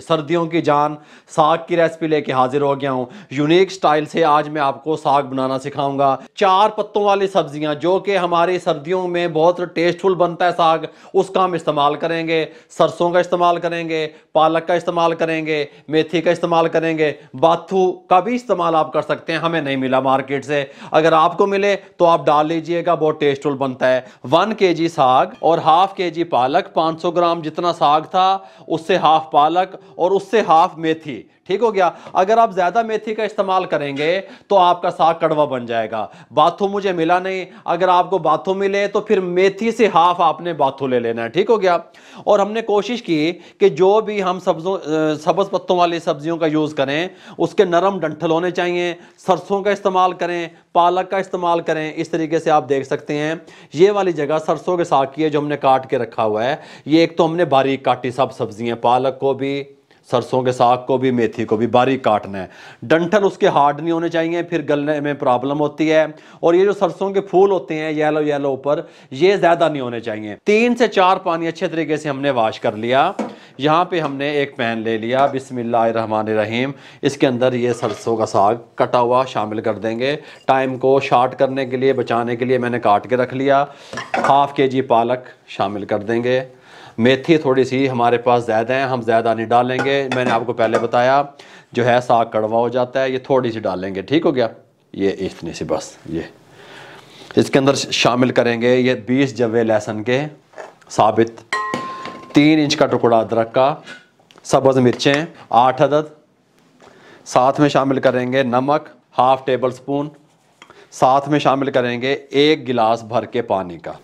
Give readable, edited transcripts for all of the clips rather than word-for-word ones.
सर्दियों की जान साग की रेसिपी लेके हाजिर हो गया हूँ। यूनिक स्टाइल से आज मैं आपको साग बनाना सिखाऊंगा। 4 पत्तों वाली सब्जियां जो कि हमारी सर्दियों में बहुत टेस्टफुल बनता है साग, उसका हम इस्तेमाल करेंगे। सरसों का इस्तेमाल करेंगे, पालक का इस्तेमाल करेंगे, मेथी का इस्तेमाल करेंगे, बाथू का भी इस्तेमाल आप कर सकते हैं। हमें नहीं मिला मार्केट से, अगर आपको मिले तो आप डाल लीजिएगा, बहुत टेस्टफुल बनता है। 1 kg साग और हाफ kg पालक, 500 ग्राम जितना साग था उससे हाफ पालक और उससे हाफ मेथी, ठीक हो गया। अगर आप ज्यादा मेथी का इस्तेमाल करेंगे तो आपका साग कड़वा बन जाएगा। बाथू मुझे मिला नहीं, अगर आपको बाथू मिले तो फिर मेथी से हाफ आपने बाथू ले लेना है, ठीक हो गया। और हमने कोशिश की कि जो भी हम सब्ज पत्तों वाली सब्जियों का यूज करें उसके नरम डंठल होने चाहिए। सरसों का इस्तेमाल करें, पालक का इस्तेमाल करें। इस तरीके से आप देख सकते हैं ये वाली जगह सरसों के साग की है जो हमने काट के रखा हुआ है। ये एक तो हमने बारीक काटी सब सब्जियां, पालक को भी, सरसों के साग को भी, मेथी को भी बारीक काटना है। डंठल उसके हार्ड नहीं होने चाहिए, फिर गलने में प्रॉब्लम होती है। और ये जो सरसों के फूल होते हैं येलो येलो ऊपर, ये ज्यादा नहीं होने चाहिए। 3 से 4 पानी अच्छे तरीके से हमने वॉश कर लिया। यहाँ पे हमने एक पैन ले लिया, बिस्मिल्लाहिर्रहमानिर्रहीम। इसके अंदर ये सरसों का साग कटा हुआ शामिल कर देंगे। टाइम को शॉर्ट करने के लिए, बचाने के लिए मैंने काट के रख लिया। हाफ kg पालक शामिल कर देंगे। मेथी थोड़ी सी हमारे पास ज़्यादा है, हम ज़्यादा नहीं डालेंगे। मैंने आपको पहले बताया जो है साग कड़वा हो जाता है, ये थोड़ी सी डालेंगे, ठीक हो गया। ये इतनी सी बस। ये इसके अंदर शामिल करेंगे ये 20 जवे लहसुन के साबित, 3 इंच का टुकड़ा अदरक का, सब्ज़ मिर्चें 8 अदद, साथ में शामिल करेंगे नमक हाफ टेबल स्पून, साथ में शामिल करेंगे 1 गिलास भर के पानी का।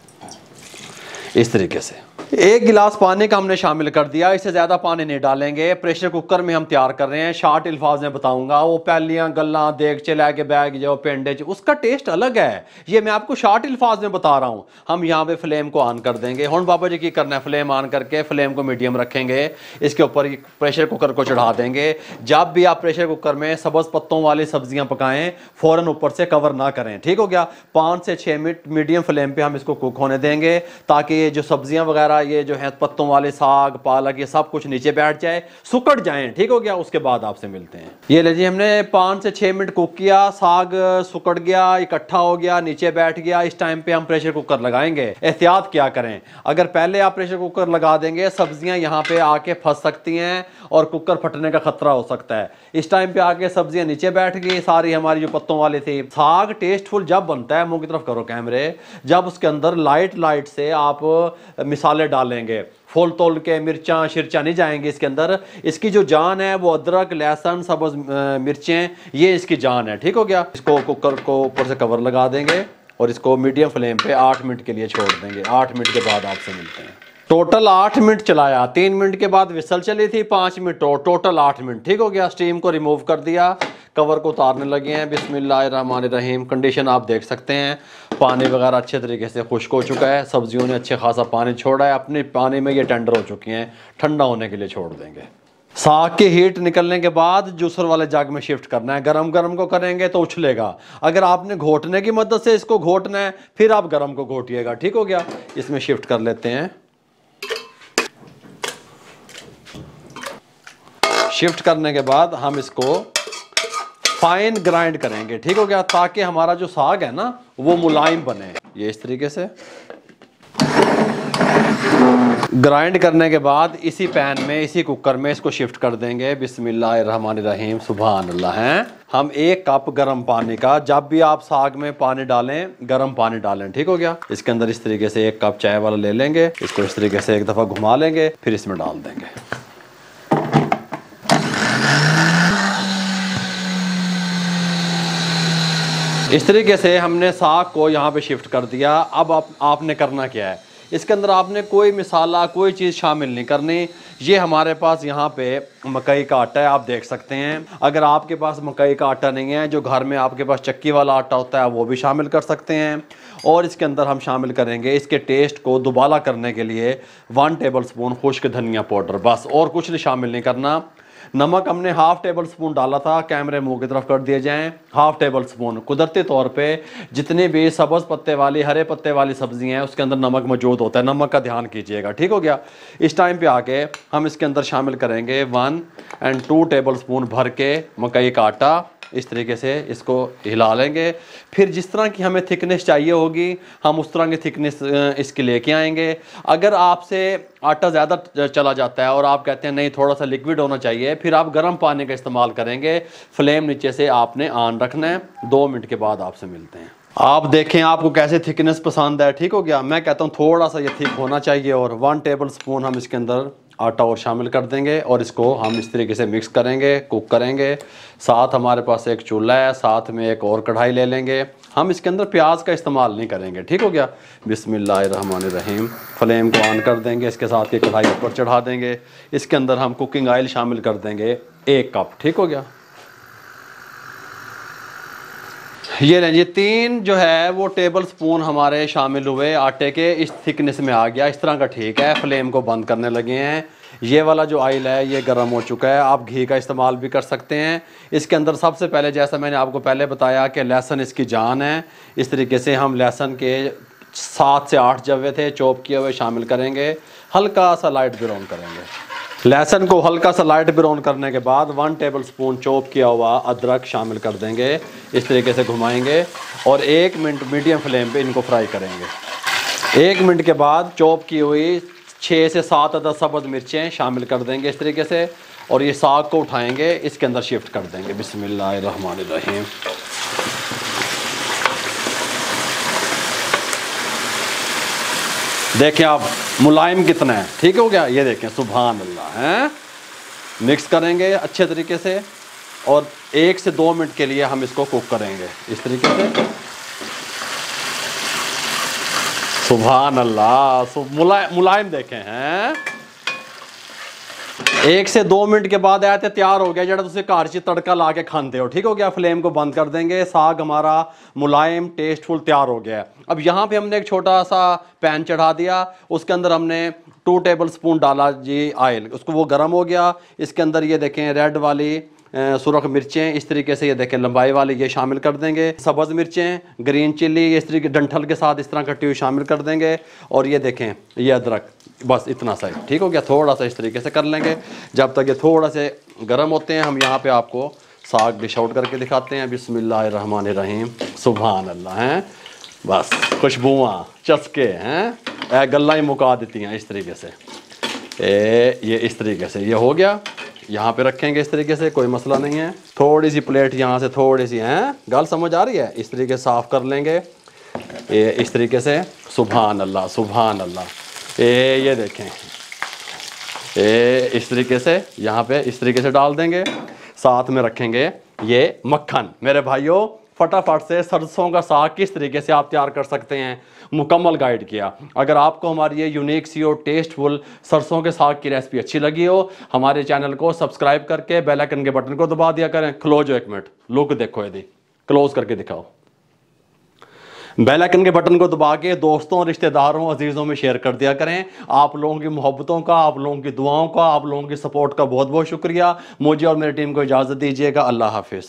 इस तरीके से 1 गिलास पानी का हमने शामिल कर दिया। इससे ज़्यादा पानी नहीं डालेंगे। प्रेशर कुकर में हम तैयार कर रहे हैं, शार्ट अल्फाज में बताऊंगा। वो पैलियाँ गल्ला देगचे लैके बैग जो पेंडे उसका टेस्ट अलग है, ये मैं आपको शार्ट अल्फाज में बता रहा हूँ। हम यहाँ पे फ्लेम को ऑन कर देंगे। हुण बाबा जी की करना है, फ्लेम ऑन करके फ्लेम को मीडियम रखेंगे। इसके ऊपर प्रेशर कुकर को चढ़ा देंगे। जब भी आप प्रेशर कुकर में सब्ज़ पत्तों वाली सब्जियाँ पकाएं फ़ौरन ऊपर से कवर ना करें, ठीक हो गया। 5 से 6 मिनट मीडियम फ्लेम पे हम इसको कुक होने देंगे ताकि ये जो सब्जियां वगैरह ये जो है पत्तों वाले साग पालक ये सब कुछ नीचे बैठ जाए, सुकड़ जाए, ठीक हो गया। उसके बाद आपसे मिलते हैं। ये लीजिए हमने 5 से 6 मिनट कुक किया, साग सुकड़ गया, इकट्ठा हो गया, नीचे बैठ गया। इस टाइम पे हम प्रेशर कुकर लगाएंगे। एहतियात क्या करें, अगर पहले आप प्रेशर कुकर लगा देंगे सब्जियां यहाँ पे आके फंस सकती हैं और कुकर फटने का खतरा हो सकता है। इस टाइम पे आके सब्जियां नीचे बैठ गई सारी हमारी जो पत्तों वाली थी। साग टेस्टफुल जब बनता है, मुंह की तरफ करो कैमरे, जब उसके अंदर लाइट लाइट से आप मिसाले डालेंगे, फुल तोल के मिर्चा शिरचा नहीं जाएंगे इसके अंदर। इसकी जो जान है वो अदरक लहसुन सब्ज मिर्चें, ये इसकी जान है, ठीक हो गया। इसको कुकर को ऊपर से कवर लगा देंगे और इसको मीडियम फ्लेम पे 8 मिनट के लिए छोड़ देंगे। 8 मिनट के बाद आपसे मिलते हैं। टोटल 8 मिनट चलाया, 3 मिनट के बाद विसल चली थी, 5 मिनट टोटल 8 मिनट, ठीक हो गया। स्टीम को रिमूव कर दिया, कवर को उतारने लगे हैं। बिस्मिल्लाहिर्रहमानिर्रहीम। कंडीशन आप देख सकते हैं, पानी वगैरह अच्छे तरीके से खुश्क हो चुका है, सब्जियों ने अच्छे खासा पानी छोड़ा है। अपने पानी में ये टेंडर हो चुकी हैं, ठंडा होने के लिए छोड़ देंगे। साग की हीट निकलने के बाद जूसर वाले जग में शिफ्ट करना है। गरम गरम को करेंगे तो उछलेगा, अगर आपने घोटने की मदद से इसको घोटना है फिर आप गरम को घोटिएगा, ठीक हो गया। इसमें शिफ्ट कर लेते हैं। शिफ्ट करने के बाद हम इसको फाइन ग्राइंड करेंगे, ठीक हो गया, ताकि हमारा जो साग है ना वो मुलायम बने। ये इस तरीके से ग्राइंड करने के बाद इसी पैन में, इसी कुकर में इसको शिफ्ट कर देंगे। बिस्मिल्लाहिर्रहमानिर्रहीम, सुभान अल्लाह। हैं हम 1 कप गर्म पानी का, जब भी आप साग में पानी डालें गर्म पानी डालें, ठीक हो गया। इसके अंदर इस तरीके से 1 कप चाय वाला ले लेंगे, इसको इस तरीके से एक दफ़ा घुमा लेंगे, फिर इसमें डाल देंगे। इस तरीके से हमने साग को यहाँ पे शिफ्ट कर दिया। अब आपने करना क्या है, इसके अंदर आपने कोई मिसाला कोई चीज़ शामिल नहीं करनी। ये हमारे पास यहाँ पे मकई का आटा है, आप देख सकते हैं। अगर आपके पास मकई का आटा नहीं है, जो घर में आपके पास चक्की वाला आटा होता है, वो भी शामिल कर सकते हैं। और इसके अंदर हम शामिल करेंगे इसके टेस्ट को दुबाला करने के लिए 1 टेबल स्पून खुश्क धनिया पाउडर, बस और कुछ नहीं शामिल नहीं करना। नमक हमने हाफ टेबल स्पून डाला था, कैमरे मुंह की तरफ कर दिए जाएं, हाफ टेबल स्पून। कुदरती तौर पे जितने भी सब्ज़ पत्ते वाली, हरे पत्ते वाली सब्जियां हैं उसके अंदर नमक मौजूद होता है, नमक का ध्यान कीजिएगा, ठीक हो गया। इस टाइम पे आके हम इसके अंदर शामिल करेंगे 1 और 2 टेबल स्पून भर के मकई का आटा। इस तरीके से इसको हिला लेंगे। फिर जिस तरह की हमें थिकनेस चाहिए होगी हम उस तरह की थिकनेस इसकी लेके आएंगे। अगर आपसे आटा ज़्यादा चला जाता है और आप कहते हैं नहीं थोड़ा सा लिक्विड होना चाहिए, फिर आप गर्म पानी का इस्तेमाल करेंगे। फ्लेम नीचे से आपने ऑन रखना है। 2 मिनट के बाद आपसे मिलते हैं। आप देखें आपको कैसे थिकनेस पसंद है, ठीक हो गया। मैं कहता हूँ थोड़ा सा ये थिक होना चाहिए। और 1 टेबल स्पून हम इसके अंदर आटा और शामिल कर देंगे और इसको हम इस तरीके से मिक्स करेंगे, कुक करेंगे। साथ हमारे पास एक चूल्हा है, साथ में एक और कढ़ाई ले लेंगे। हम इसके अंदर प्याज का इस्तेमाल नहीं करेंगे, ठीक हो गया। बिस्मिल्लाहिर्रहमानिर्रहीम। फ्लेम को ऑन कर देंगे, इसके साथ ये कढ़ाई ऊपर चढ़ा देंगे। इसके अंदर हम कुकिंग ऑयल शामिल कर देंगे 1 कप, ठीक हो गया। ये लें जी 3 जो है वो टेबल स्पून हमारे शामिल हुए आटे के, इस थिकनेस में आ गया, इस तरह का, ठीक है। फ्लेम को बंद करने लगे हैं। ये वाला जो ऑयल है ये गर्म हो चुका है। आप घी का इस्तेमाल भी कर सकते हैं। इसके अंदर सबसे पहले जैसा मैंने आपको पहले बताया कि लहसुन इसकी जान है। इस तरीके से हम लहसुन के 7 से 8 जवे थे चॉप किए हुए शामिल करेंगे। हल्का सा लाइट ब्राउन करेंगे। लहसुन को हल्का सा लाइट ब्राउन करने के बाद 1 टेबल स्पून चॉप किया हुआ अदरक शामिल कर देंगे। इस तरीके से घुमाएंगे और 1 मिनट मीडियम फ्लेम पे इनको फ्राई करेंगे। 1 मिनट के बाद चॉप की हुई 6 से 7 अदद सब्ज़ मिर्चें शामिल कर देंगे इस तरीके से। और ये साग को उठाएंगे, इसके अंदर शिफ्ट कर देंगे। बिस्मिल्लाहिर्रहमानिर्रहीम। देखें आप मुलायम कितना है, ठीक हो गया। ये देखें सुभान अल्लाह है। मिक्स करेंगे अच्छे तरीके से और 1 से 2 मिनट के लिए हम इसको कुक करेंगे इस तरीके से। सुभान अल्लाह, मुलायम देखें हैं। 1 से 2 मिनट के बाद आया तैयार हो गया, जरा तुझे घर च तड़का ला के खाते हो, ठीक हो गया। फ्लेम को बंद कर देंगे। साग हमारा मुलायम टेस्टफुल तैयार हो गया है। अब यहाँ पे हमने एक छोटा सा पैन चढ़ा दिया, उसके अंदर हमने 2 टेबल स्पून डाला जी ऑयल, उसको वो गर्म हो गया। इसके अंदर ये देखें रेड वाली सुरख मिर्चें इस तरीके से, ये देखें लंबाई वाली, ये शामिल कर देंगे। सब्ज़ मिर्चें, ग्रीन चिल्ली इस तरीके डंठल के साथ इस तरह कटी हुई शामिल कर देंगे। और ये देखें ये अदरक, बस इतना सा, ठीक हो गया। थोड़ा सा इस तरीके से कर लेंगे। जब तक ये थोड़ा से गर्म होते हैं हम यहाँ पे आपको साग डिश आउट करके दिखाते हैं। बिस्मिल्लाहिर्रहमानिर्रहीम। सुभान अल्लाह हैं। बस खुशबुआँ चस्के हैं, गल्ला ही मुका देती हैं इस तरीके से। ये इस तरीके से ये हो गया। यहाँ पे रखेंगे इस तरीके से, कोई मसला नहीं है। थोड़ी सी प्लेट यहाँ से थोड़ी सी हैं, गल समझ आ रही है, इस तरीके से साफ़ कर लेंगे ये इस तरीके से। सुभान अल्लाह सुभान अल्लाह। ये देखें इस तरीके से यहाँ पे इस तरीके से डाल देंगे। साथ में रखेंगे ये मक्खन। मेरे भाइयों फटाफट से सरसों का साग किस तरीके से आप तैयार कर सकते हैं मुकम्मल गाइड किया। अगर आपको हमारी ये यूनिक सी और टेस्टफुल सरसों के साग की रेसिपी अच्छी लगी हो, हमारे चैनल को सब्सक्राइब करके बेल आइकन के बटन को दबा दिया करें। क्लोज हो 1 मिनट, लुक देखो यदि क्लोज करके दिखाओ। बेल आइकन के बटन को दबा के दोस्तों, रिश्तेदारों, अजीज़ों में शेयर कर दिया करें। आप लोगों की मोहब्बतों का, आप लोगों की दुआओं का, आप लोगों की सपोर्ट का बहुत बहुत शुक्रिया। मुझे और मेरी टीम को इजाज़त दीजिएगा। अल्लाह हाफिज़।